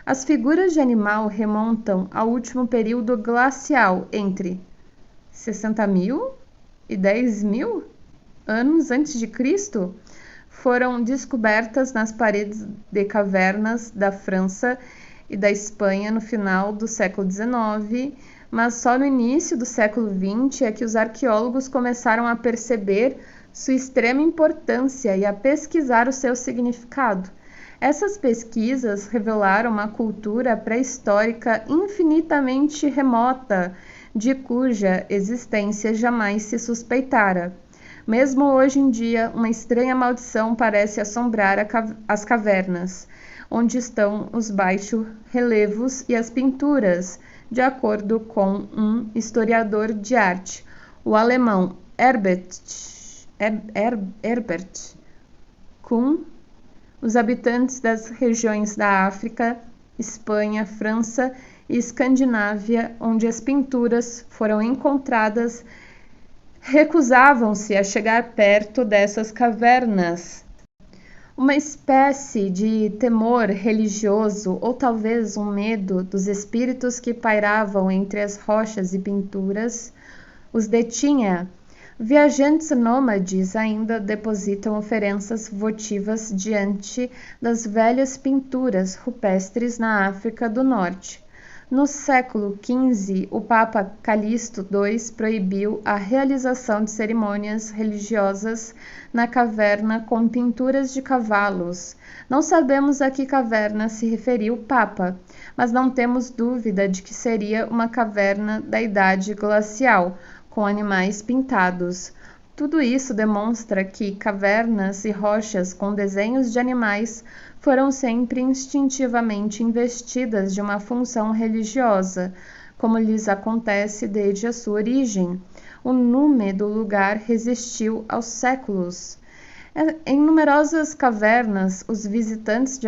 As figuras de animal remontam ao último período glacial, entre 60.000 e 10.000 anos antes de Cristo. Foram descobertas nas paredes de cavernas da França e da Espanha no final do século XIX, mas só no início do século XX é que os arqueólogos começaram a perceber sua extrema importância e a pesquisar o seu significado. Essas pesquisas revelaram uma cultura pré-histórica infinitamente remota, de cuja existência jamais se suspeitara. Mesmo hoje em dia, uma estranha maldição parece assombrar as cavernas, onde estão os baixo-relevos e as pinturas, de acordo com um historiador de arte, o alemão Herbert Kuhn. Os habitantes das regiões da África, Espanha, França e Escandinávia, onde as pinturas foram encontradas, recusavam-se a chegar perto dessas cavernas. Uma espécie de temor religioso ou talvez um medo dos espíritos que pairavam entre as rochas e pinturas os detinha. Viajantes nômades ainda depositam oferendas votivas diante das velhas pinturas rupestres na África do Norte. No século XV, o Papa Calixto II proibiu a realização de cerimônias religiosas na caverna com pinturas de cavalos. Não sabemos a que caverna se referiu o Papa, mas não temos dúvida de que seria uma caverna da Idade Glacial, com animais pintados. Tudo isso demonstra que cavernas e rochas com desenhos de animais foram sempre instintivamente investidas de uma função religiosa, como lhes acontece desde a sua origem. O nume do lugar resistiu aos séculos. Em numerosas cavernas, o visitante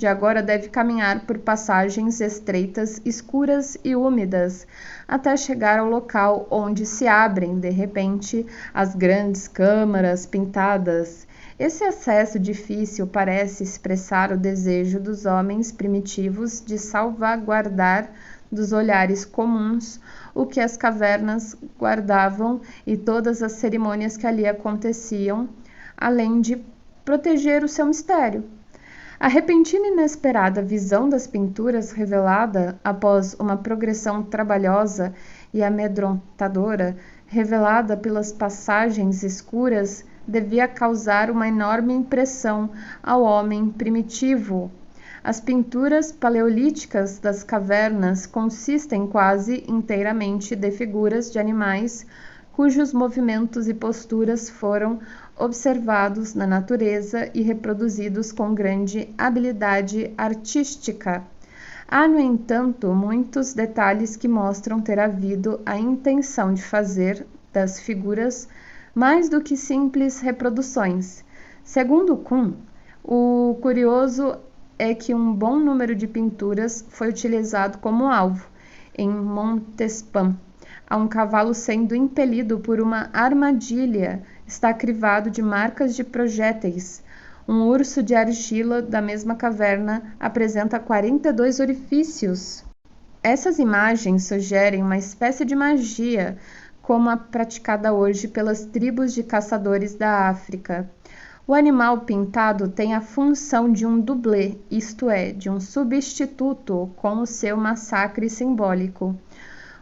de agora deve caminhar por passagens estreitas, escuras e úmidas, até chegar ao local onde se abrem, de repente, as grandes câmaras pintadas. Esse acesso difícil parece expressar o desejo dos homens primitivos de salvaguardar dos olhares comuns o que as cavernas guardavam e todas as cerimônias que ali aconteciam, além de proteger o seu mistério. A repentina e inesperada visão das pinturas revelada após uma progressão trabalhosa e amedrontadora, revelada pelas passagens escuras, devia causar uma enorme impressão ao homem primitivo. As pinturas paleolíticas das cavernas consistem quase inteiramente de figuras de animais cujos movimentos e posturas foram observados na natureza e reproduzidos com grande habilidade artística. Há, no entanto, muitos detalhes que mostram ter havido a intenção de fazer das figuras mais do que simples reproduções. Segundo Kuhn, o curioso é que um bom número de pinturas foi utilizado como alvo. Em Montespan, há um cavalo sendo impelido por uma armadilha, está crivado de marcas de projéteis. Um urso de argila da mesma caverna apresenta 42 orifícios. Essas imagens sugerem uma espécie de magia, como a praticada hoje pelas tribos de caçadores da África. O animal pintado tem a função de um dublê, isto é, de um substituto com o seu massacre simbólico.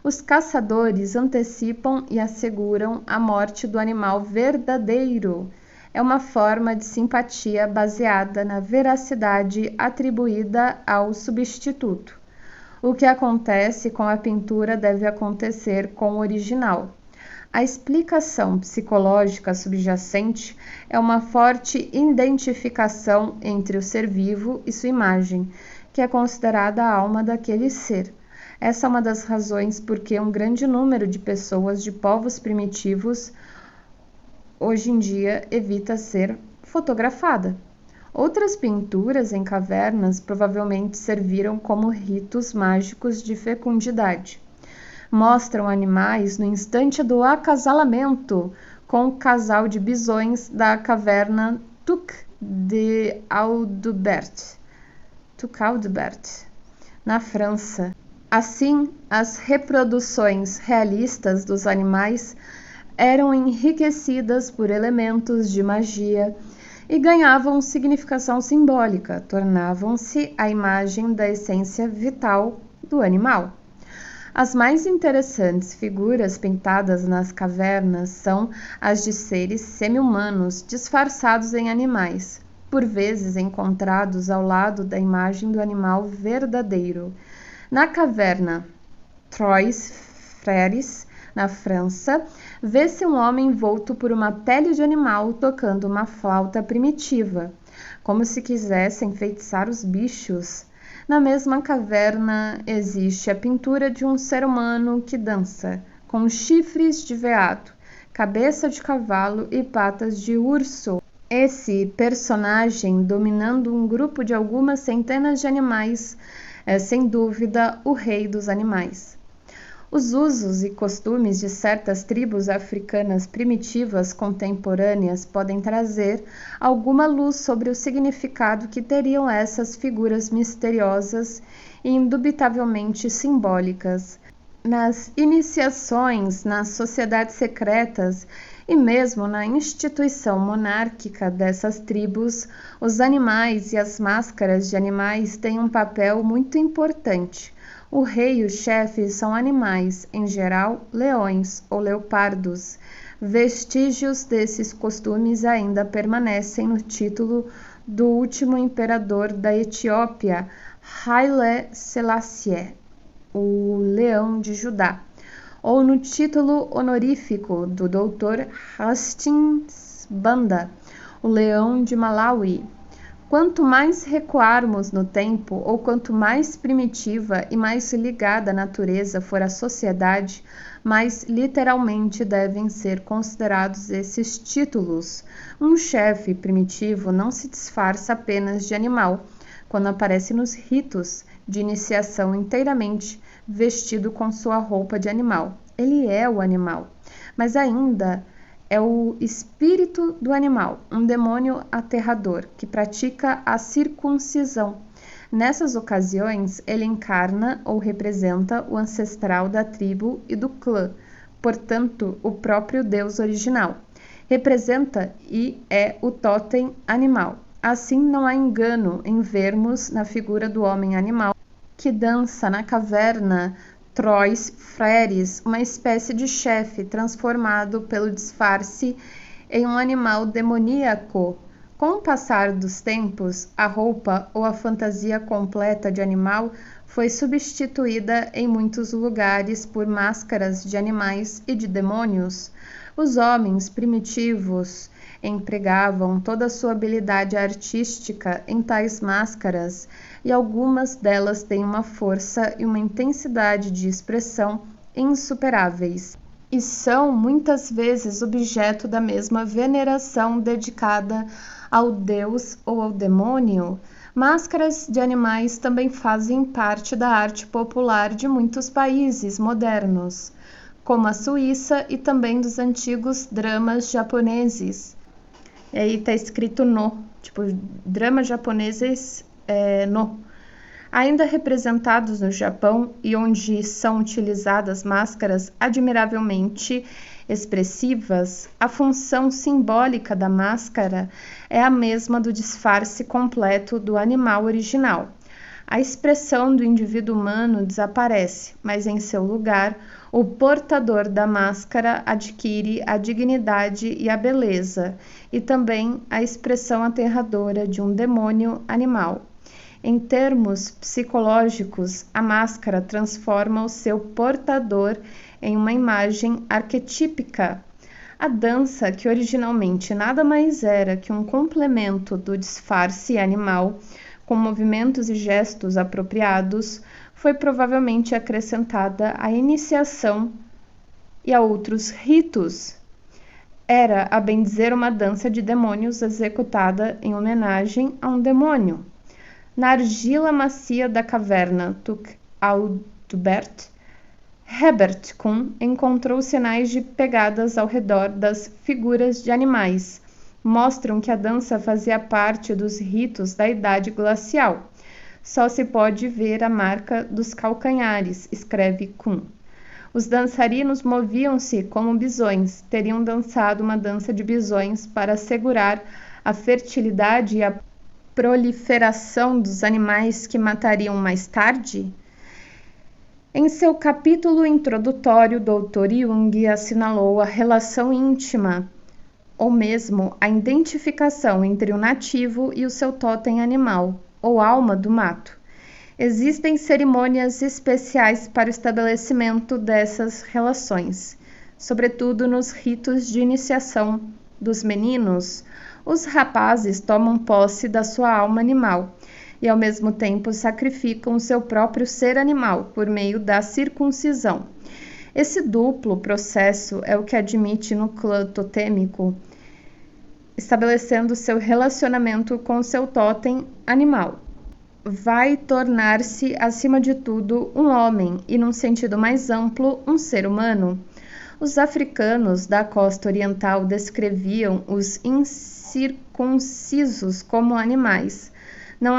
Os caçadores antecipam e asseguram a morte do animal verdadeiro. É uma forma de simpatia baseada na veracidade atribuída ao substituto. O que acontece com a pintura deve acontecer com o original. A explicação psicológica subjacente é uma forte identificação entre o ser vivo e sua imagem, que é considerada a alma daquele ser. Essa é uma das razões por que um grande número de pessoas de povos primitivos hoje em dia evita ser fotografada. Outras pinturas em cavernas provavelmente serviram como ritos mágicos de fecundidade. Mostram animais no instante do acasalamento com o casal de bisões da caverna Tuc d'Audebert, na França. Assim, as reproduções realistas dos animais eram enriquecidas por elementos de magia e ganhavam significação simbólica, tornavam-se a imagem da essência vital do animal. As mais interessantes figuras pintadas nas cavernas são as de seres semi-humanos disfarçados em animais, por vezes encontrados ao lado da imagem do animal verdadeiro. Na caverna Trois Frères, na França, vê-se um homem envolto por uma pele de animal tocando uma flauta primitiva, como se quisesse enfeitiçar os bichos. Na mesma caverna existe a pintura de um ser humano que dança, com chifres de veado, cabeça de cavalo e patas de urso. Esse personagem, dominando um grupo de algumas centenas de animais, é sem dúvida o rei dos animais. Os usos e costumes de certas tribos africanas primitivas contemporâneas podem trazer alguma luz sobre o significado que teriam essas figuras misteriosas e indubitavelmente simbólicas. Nas iniciações, nas sociedades secretas e mesmo na instituição monárquica dessas tribos, os animais e as máscaras de animais têm um papel muito importante. O rei e o chefe são animais, em geral leões ou leopardos. Vestígios desses costumes ainda permanecem no título do último imperador da Etiópia, Haile Selassie, o Leão de Judá, ou no título honorífico do Dr. Hastings Banda, o Leão de Malawi. Quanto mais recuarmos no tempo, ou quanto mais primitiva e mais ligada à natureza for a sociedade, mais literalmente devem ser considerados esses títulos. Um chefe primitivo não se disfarça apenas de animal, quando aparece nos ritos de iniciação inteiramente vestido com sua roupa de animal. Ele é o animal, mas ainda é o espírito do animal, um demônio aterrador que pratica a circuncisão. Nessas ocasiões, ele encarna ou representa o ancestral da tribo e do clã, portanto, o próprio Deus original. Representa e é o totem animal. Assim, não há engano em vermos na figura do homem-animal que dança na caverna Trois Frères, uma espécie de chefe transformado pelo disfarce em um animal demoníaco. Com o passar dos tempos, a roupa ou a fantasia completa de animal foi substituída em muitos lugares por máscaras de animais e de demônios. Os homens primitivos empregavam toda a sua habilidade artística em tais máscaras, e algumas delas têm uma força e uma intensidade de expressão insuperáveis, e são muitas vezes objeto da mesma veneração dedicada ao deus ou ao demônio. Máscaras de animais também fazem parte da arte popular de muitos países modernos, como a Suíça, e também dos antigos dramas japoneses. E aí tá escrito no, tipo, dramas japoneses no. Ainda representados no Japão, e onde são utilizadas máscaras admiravelmente expressivas, a função simbólica da máscara é a mesma do disfarce completo do animal original. A expressão do indivíduo humano desaparece, mas em seu lugar, o portador da máscara adquire a dignidade e a beleza, e também a expressão aterradora de um demônio animal. Em termos psicológicos, a máscara transforma o seu portador em uma imagem arquetípica. A dança, que originalmente nada mais era que um complemento do disfarce animal, com movimentos e gestos apropriados, foi provavelmente acrescentada à iniciação e a outros ritos. Era, a bem dizer, uma dança de demônios executada em homenagem a um demônio. Na argila macia da caverna Tuc-Audubert, Herbert Kuhn encontrou sinais de pegadas ao redor das figuras de animais. Mostram que a dança fazia parte dos ritos da Idade Glacial. Só se pode ver a marca dos calcanhares, escreve Kuhn. Os dançarinos moviam-se como bisões, teriam dançado uma dança de bisões para assegurar a fertilidade e a proliferação dos animais que matariam mais tarde? Em seu capítulo introdutório, Dr. Jung assinalou a relação íntima, ou mesmo a identificação entre o nativo e o seu totem animal, ou alma do mato. Existem cerimônias especiais para o estabelecimento dessas relações, sobretudo nos ritos de iniciação dos meninos. Os rapazes tomam posse da sua alma animal e, ao mesmo tempo, sacrificam o seu próprio ser animal por meio da circuncisão. Esse duplo processo é o que admite no clã totêmico, estabelecendo seu relacionamento com seu totem animal. Vai tornar-se, acima de tudo, um homem e, num sentido mais amplo, um ser humano. Os africanos da costa oriental descreviam os incircuncisos como animais. Não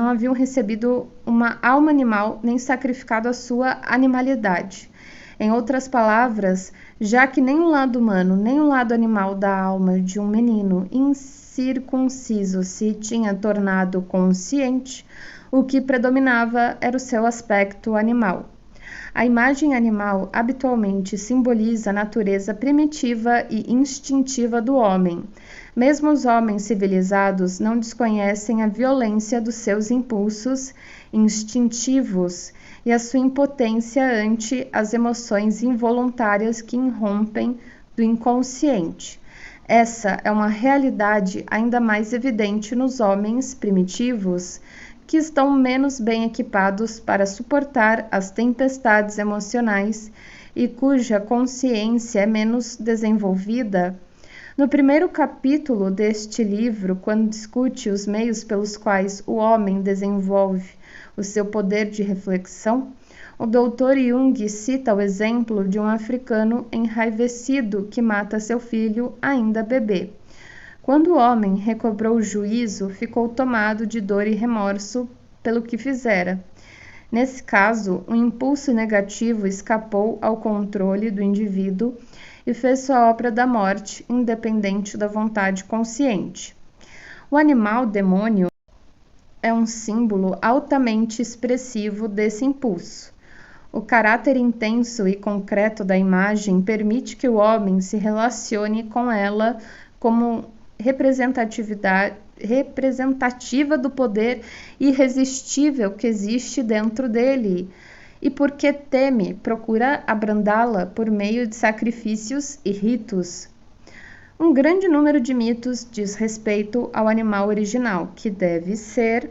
haviam recebido uma alma animal nem sacrificado a sua animalidade. Em outras palavras, já que nem o lado humano nem o lado animal da alma de um menino incircunciso se tinha tornado consciente, o que predominava era o seu aspecto animal. A imagem animal habitualmente simboliza a natureza primitiva e instintiva do homem. Mesmo os homens civilizados não desconhecem a violência dos seus impulsos instintivos e a sua impotência ante as emoções involuntárias que irrompem do inconsciente. Essa é uma realidade ainda mais evidente nos homens primitivos, que estão menos bem equipados para suportar as tempestades emocionais e cuja consciência é menos desenvolvida. No primeiro capítulo deste livro, quando discute os meios pelos quais o homem desenvolve o seu poder de reflexão, o Dr. Jung cita o exemplo de um africano enraivecido que mata seu filho ainda bebê. Quando o homem recobrou o juízo, ficou tomado de dor e remorso pelo que fizera. Nesse caso, o impulso negativo escapou ao controle do indivíduo e fez sua obra da morte, independente da vontade consciente. O animal demônio é um símbolo altamente expressivo desse impulso. O caráter intenso e concreto da imagem permite que o homem se relacione com ela como representativa do poder irresistível que existe dentro dele e porque teme, procura abrandá-la por meio de sacrifícios e ritos. Um grande número de mitos diz respeito ao animal original, que deve ser